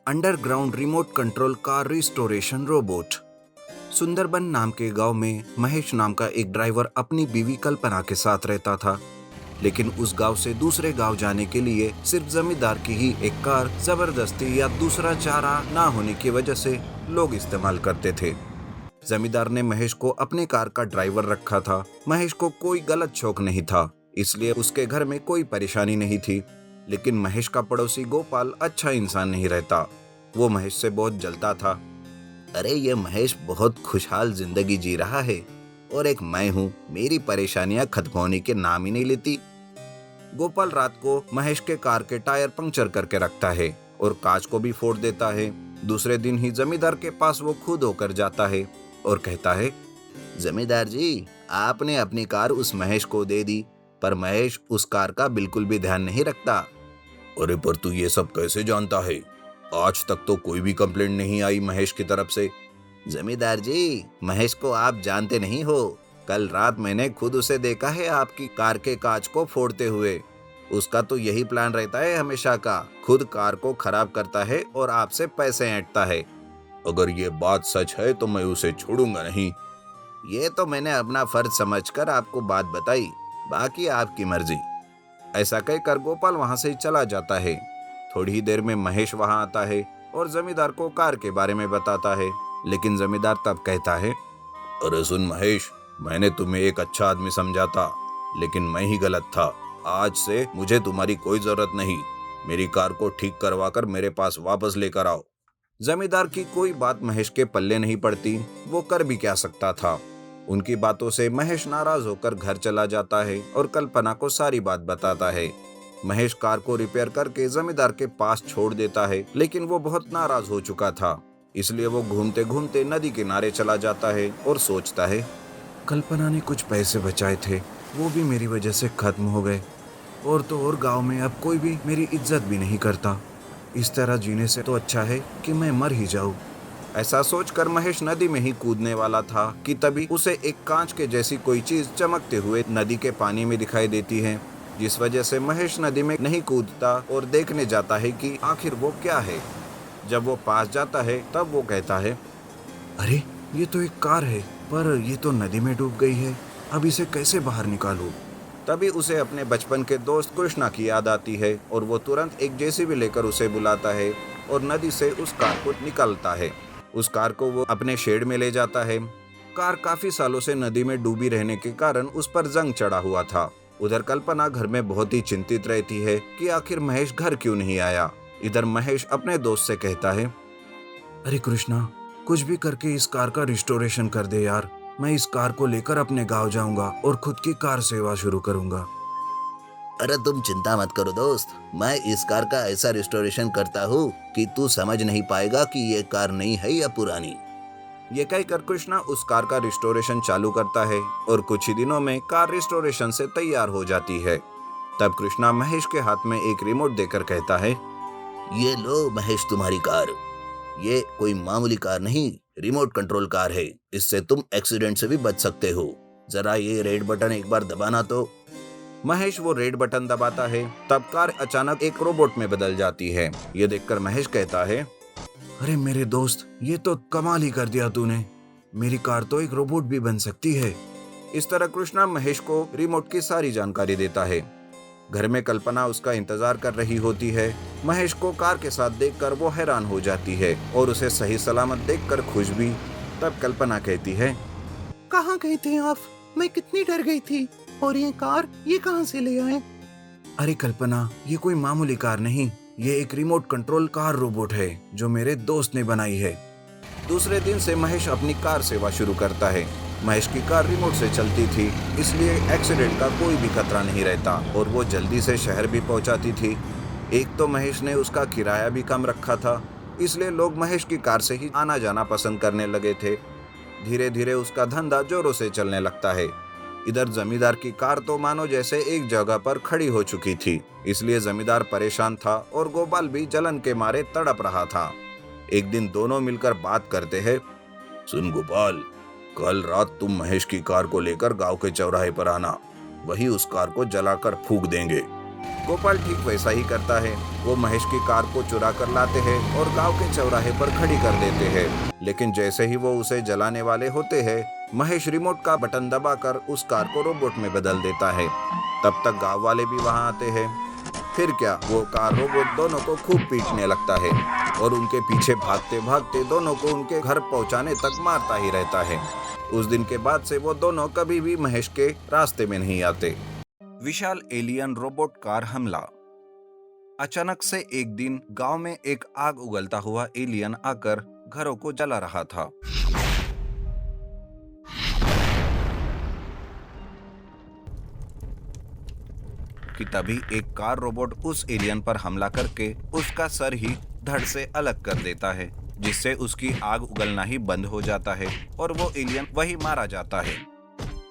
Underground remote control car restoration robot. Sundarban नाम के गांव में महेश नाम का एक ड्राइवर अपनी बीवी कल्पना के साथ रहता था। लेकिन उस गांव से दूसरे गांव जाने के लिए सिर्फ जमींदार की ही एक कार जबरदस्ती या दूसरा चारा ना होने की वजह से लोग इस्तेमाल करते थे। जमींदार ने महेश को अपने कार का ड्राइवर रखा था। महेश को कोई गलत शौक नहीं था, इसलिए उसके घर में कोई परेशानी नहीं थी। लेकिन महेश का पड़ोसी गोपाल अच्छा इंसान नहीं रहता। वो महेश से बहुत जलता था। अरे ये महेश बहुत खुशहाल जिंदगी जी रहा है और एक मैं हूँ, मेरी परेशानियां खत्म होने के नाम ही नहीं लेती। गोपाल रात को महेश के कार के टायर पंक्चर करके रखता है और कांच को भी फोड़ देता है। दूसरे दिन ही जमींदार के पास वो खुद होकर जाता है और कहता है, जमींदार जी, आपने अपनी कार उस महेश को दे दी, पर महेश उस कार का बिल्कुल भी ध्यान नहीं रखता। अरे पर तू ये सब कैसे जानता है? आज तक तो कोई भी कंप्लेंट नहीं आई महेश की तरफ से। जमींदार जी, महेश को आप जानते नहीं हो। कल रात मैंने खुद उसे देखा है आपकी कार के कांच को फोड़ते हुए। उसका तो यही प्लान रहता है हमेशा का, खुद कार को खराब करता है और आपसे पैसे ऐंठता है। अगर ये बात सच है तो मैं उसे छोड़ूंगा नहीं। ये तो मैंने अपना फर्ज समझकर आपको बात बताई, बाकी आपकी मर्जी। ऐसा कहकर गोपाल वहां से चला जाता है। थोड़ी ही देर में महेश वहां आता है और जमींदार को कार के बारे में बताता है। लेकिन जमींदार तब कहता है, अरे सुन महेश, मैंने तुम्हें एक अच्छा आदमी समझा था, लेकिन मैं ही गलत था। आज से मुझे तुम्हारी कोई जरूरत नहीं। मेरी कार को ठीक करवा कर मेरे पास वापस लेकर आओ। जमींदार की कोई बात महेश के पल्ले नहीं पड़ती। वो कर भी क्या सकता था। उनकी बातों से महेश नाराज होकर घर चला जाता है और कल्पना को सारी बात बताता है। महेश कार को रिपेयर करके जमींदार के पास छोड़ देता है, लेकिन वो बहुत नाराज हो चुका था। इसलिए वो घूमते घूमते नदी किनारे चला जाता है और सोचता है, कल्पना ने कुछ पैसे बचाए थे, वो भी मेरी वजह से खत्म हो गए। और तो और गांव में अब कोई भी मेरी इज्जत भी नहीं करता। इस तरह जीने से तो अच्छा है कि मैं मर ही जाऊं। ऐसा सोचकर महेश नदी में ही कूदने वाला था कि तभी उसे एक कांच के जैसी कोई चीज चमकते हुए नदी के पानी में दिखाई देती है, जिस वजह से महेश नदी में नहीं कूदता और देखने जाता है कि आखिर वो क्या है। जब वो पास जाता है तब वो कहता है, अरे ये तो एक कार है, पर ये तो नदी में डूब गई है। अब इसे कैसे बाहर निकालूं? तभी उसे अपने बचपन के दोस्त कृष्णा की याद आती है और वो तुरंत एक जेसीबी लेकर उसे बुलाता है और नदी से उस कार को निकालता है। उस कार को वो अपने शेड में ले जाता है। कार काफी सालों से नदी में डूबी रहने के कारण उस पर जंग चढ़ा हुआ था। उधर कल्पना घर में बहुत ही चिंतित रहती है कि आखिर महेश घर क्यों नहीं आया। इधर महेश अपने दोस्त से कहता है, अरे कृष्णा, कुछ भी करके इस कार का रिस्टोरेशन कर दे यार। मैं इस कार को लेकर अपने गांव जाऊंगा और खुद की कार सेवा शुरू करूंगा। अरे तुम चिंता मत करो दोस्त, मैं इस कार का ऐसा रिस्टोरेशन करता हूँ कि तू समझ नहीं पाएगा कि ये कार नई है या पुरानी। ये कहकर कृष्णा उस कार का रिस्टोरेशन चालू करता है और कुछ ही दिनों में कार रिस्टोरेशन से तैयार हो जाती है। तब कृष्णा महेश के हाथ में एक रिमोट देकर कहता है, ये लो महेश तुम्हारी कार। ये कोई मामूली कार नहीं, रिमोट कंट्रोल कार है। इससे तुम एक्सीडेंट से भी बच सकते हो। जरा ये रेड बटन एक बार दबाना तो। महेश वो रेड बटन दबाता है। तब कार अचानक एक रोबोट में बदल जाती है। ये देखकर महेश कहता है, अरे मेरे दोस्त, ये तो कमाल ही कर दिया तूने। मेरी कार तो एक रोबोट भी बन सकती है। इस तरह कृष्णा महेश को रिमोट की सारी जानकारी देता है। घर में कल्पना उसका इंतजार कर रही होती है। महेश को कार के साथ देखकर वो हैरान हो जाती है और उसे सही सलामत देखकर खुश भी। तब कल्पना कहती है, कहाँ गए थे आप? मैं कितनी डर गई थी। और ये कार ये कहाँ से ले आए? अरे कल्पना, ये कोई मामूली कार नहीं, ये एक रिमोट कंट्रोल कार रोबोट है जो मेरे दोस्त ने बनाई है। दूसरे दिन से महेश अपनी कार सेवा शुरू करता है। महेश की कार रिमोट से चलती थी, इसलिए एक्सीडेंट का कोई भी खतरा नहीं रहता और वो जल्दी से शहर भी पहुंचाती थी। एक तो महेश ने उसका किराया भी कम रखा था, इसलिए लोग महेश की कार से ही आना जाना पसंद करने लगे थे। धीरे धीरे उसका धंधा जोरों से चलने लगता है। इधर जमींदार की कार तो मानो जैसे एक जगह पर खड़ी हो चुकी थी, इसलिए जमींदार परेशान था और गोपाल भी जलन के मारे तड़प रहा था। एक दिन दोनों मिलकर बात करते हैं, सुन गोपाल, कल रात तुम महेश की कार को लेकर गांव के चौराहे पर आना। वही उस कार को जलाकर फूंक देंगे। गोपाल ठीक वैसा ही करता है। वो महेश की कार को चुरा कर लाते हैं और गांव के चौराहे पर खड़ी कर देते हैं। लेकिन जैसे ही वो उसे जलाने वाले होते हैं, महेश रिमोट का बटन दबाकर उस कार को रोबोट में बदल देता है। तब तक गांव वाले भी वहां आते हैं। फिर क्या, वो कार रोबोट दोनों को खूब पीटने लगता है और उनके पीछे भागते भागते दोनों को उनके घर पहुंचाने तक मारता ही रहता है। उस दिन के बाद से वो दोनों कभी भी महेश के रास्ते में नहीं आते। विशाल एलियन रोबोट कार हमला। अचानक से एक दिन गांव में एक आग उगलता हुआ एलियन आकर घरों को जला रहा था। कि तभी एक कार रोबोट उस एलियन पर हमला करके उसका सर ही धड़ से अलग कर देता है, जिससे उसकी आग उगलना ही बंद हो जाता है और वो एलियन वही मारा जाता है।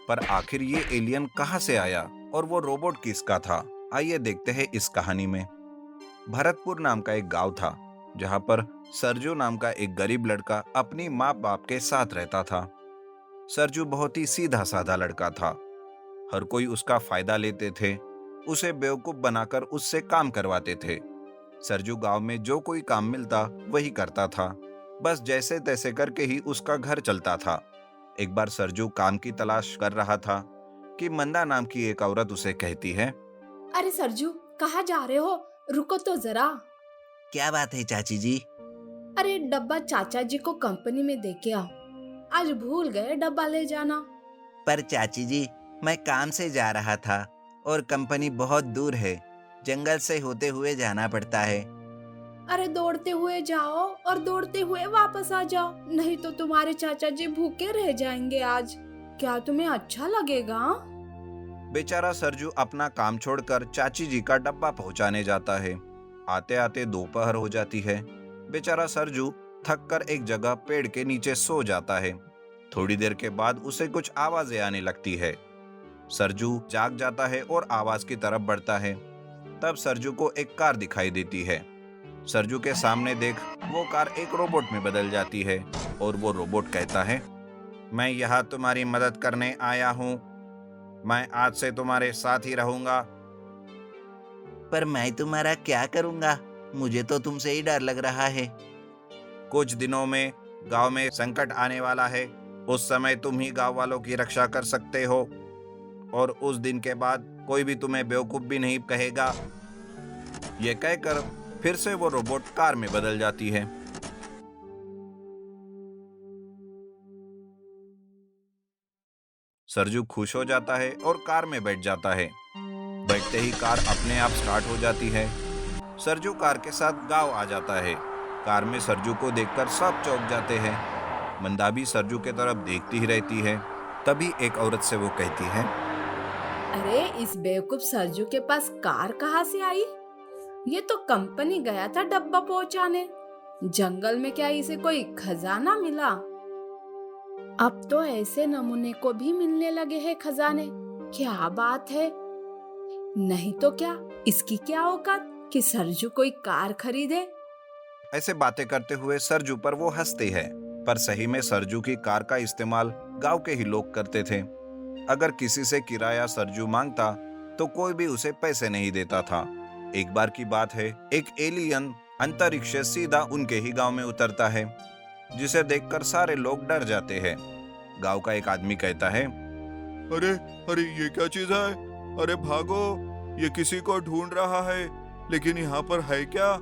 पर आखिर ये एलियन कहां से आया और वो रोबोट किसका था? आइए देखते हैं इस कहानी में। भरतपुर नाम का एक गांव था, जहां पर सरजू नाम का एक गरीब लड़का अपनी माँ बाप के साथ रहता था। सरजू बहुत ही सीधा साधा लड़का था। हर कोई उसका फायदा लेते थे, उसे बेवकूफ बनाकर उससे काम करवाते थे। सरजू गांव में जो कोई काम मिलता वही करता था। बस जैसे तैसे करके ही उसका घर चलता था। एक बार सरजू काम की तलाश कर रहा था कि मंदा नाम की एक औरत उसे कहती है, अरे सरजू, कहाँ जा रहे हो? रुको तो जरा। क्या बात है चाची जी? अरे डब्बा चाचा जी को कंपनी में दे के आओ। आज भूल गए डब्बा ले जाना। पर चाची जी, मैं काम से जा रहा था और कंपनी बहुत दूर है, जंगल से होते हुए जाना पड़ता है। अरे दौड़ते हुए जाओ और दौड़ते हुए वापस आ जाओ, नहीं तो तुम्हारे चाचा जी भूखे रह जाएंगे आज। क्या तुम्हें अच्छा लगेगा? बेचारा सरजू अपना काम छोड़कर चाची जी का डब्बा पहुंचाने जाता है। आते आते दोपहर हो जाती है। बेचारा सरजू थक कर एक जगह पेड़ के नीचे सो जाता है। थोड़ी देर के बाद उसे कुछ आवाजें आने लगती है। सरजू जाग जाता है और आवाज की तरफ बढ़ता है। तब सरजू को एक कार दिखाई देती है। सरजू के सामने देख वो कार एक रोबोट में बदल जाती है और वो रोबोट कहता है, मैं यहाँ तुम्हारी मदद करने आया हूँ। मैं आज से तुम्हारे साथ ही रहूंगा। पर मैं तुम्हारा क्या करूंगा? मुझे तो तुमसे ही डर लग रहा है। कुछ दिनों में गांव में संकट आने वाला है। उस समय तुम ही गांव वालों की रक्षा कर सकते हो और उस दिन के बाद कोई भी तुम्हें बेवकूफ भी नहीं कहेगा। ये कहकर फिर से वो रोबोट कार में बदल जाती है। सरजू खुश हो जाता है और कार में बैठ जाता है। बैठते ही कार अपने आप स्टार्ट हो जाती है। सरजू कार के साथ गांव आ जाता है। कार में सरजू को देखकर सब चौंक जाते हैं। मंदा भी सरजू के तरफ देखती ही रहती है। तभी एक औरत से वो कहती है, अरे इस बेवकूफ सरजू के पास कार कहाँ से आई? ये तो कंपनी गया था डब्बा पहुंचाने। जंगल में क्या इसे कोई खजाना मिला? अब तो ऐसे नमूने को भी मिलने लगे हैं खजाने। क्या बात है? नहीं तो क्या, इसकी क्या औकात कि सरजू कोई कार खरीदे? ऐसे बातें करते हुए सरजू पर वो हंसते हैं। पर सही में सरजू की कार का इस्तेमाल गांव के ही लोग करते थे। अगर किसी से किराया सरजू मांगता तो कोई भी उसे पैसे नहीं देता था। एक बार की बात है, एक एलियन अंतरिक्ष से सीधा उनके ही गांव में उतरता है, जिसे देखकर सारे लोग डर जाते हैं। गांव का एक आदमी कहता है, अरे अरे ये क्या चीज है? अरे भागो, ये किसी को ढूंढ रहा है, लेकिन यहाँ पर है क्या?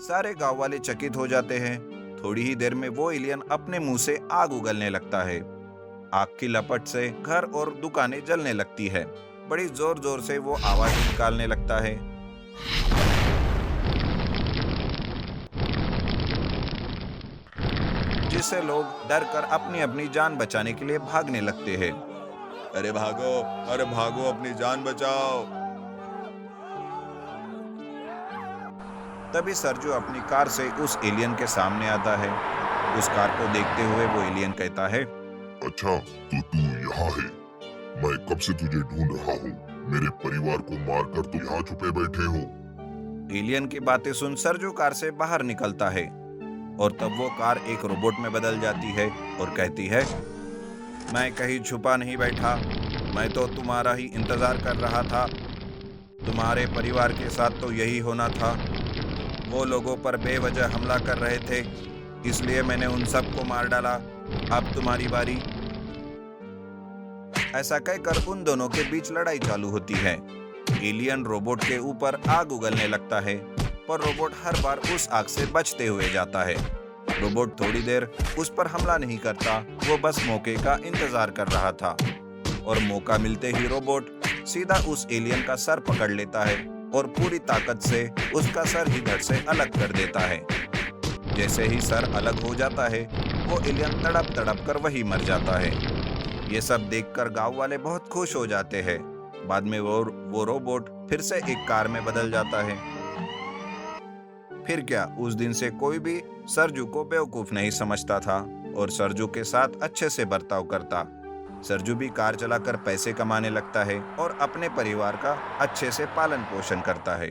सारे गांव वाले चकित हो जाते हैं। थोड़ी ही देर में वो एलियन अपने मुंह से आग उगलने लगता है। आग की लपट से घर और दुकानें जलने लगती है। बड़ी जोर जोर से वो आवाज निकालने लगता है। जिससे लोग डर कर अपनी अपनी जान बचाने के लिए भागने लगते हैं। अरे भागो, अपनी जान बचाओ। तभी सरजू अपनी कार से उस एलियन के सामने आता है। उस कार को देखते हुए वो एलियन कहता है, अच्छा तो तू यहाँ है। मैं कब से तुझे ढूंढ रहा हूँ। मेरे परिवार को मारकर तू यहाँ छुपे बैठे हो। एलियन की बातें सुन सरजू कार से बाहर निकलता है और तब वो कार एक रोबोट में बदल जाती है और कहती है, मैं कहीं छुपा नहीं बैठा, मैं तो तुम्हारा ही इंतजार कर रहा था। तुम्हारे परिवार के साथ तो यही होना था। वो लोगों पर बेवजह हमला कर रहे थे, इसलिए मैंने उन सबको मार डाला। अब तुम्हारी बारी। ऐसा कहकर उन दोनों के बीच लड़ाई चालू होती है। एलियन रोबोट के ऊपर आग उगलने लगता है, पर रोबोट हर बार उस आग से बचते हुए जाता है। रोबोट थोड़ी देर उस पर हमला नहीं करता, वो बस मौके का इंतजार कर रहा था। और मौका मिलते ही रोबोट सीधा उस एलियन का सर पकड़ लेता है और पूरी ताकत से उसका सर ही धड़ से अलग कर देता है। जैसे ही सर अलग हो जाता है, वो एलियन तड़प तड़प कर वही मर जाता है। ये सब देखकर गांव वाले बहुत खुश हो जाते हैं। बाद में वो रोबोट फिर से एक कार में बदल जाता है। फिर क्या, उस दिन से कोई भी सरजू को बेवकूफ नहीं समझता था और सरजू के साथ अच्छे से बर्ताव करता। सरजू भी कार चलाकर पैसे कमाने लगता है और अपने परिवार का अच्छे से पालन पोषण करता है।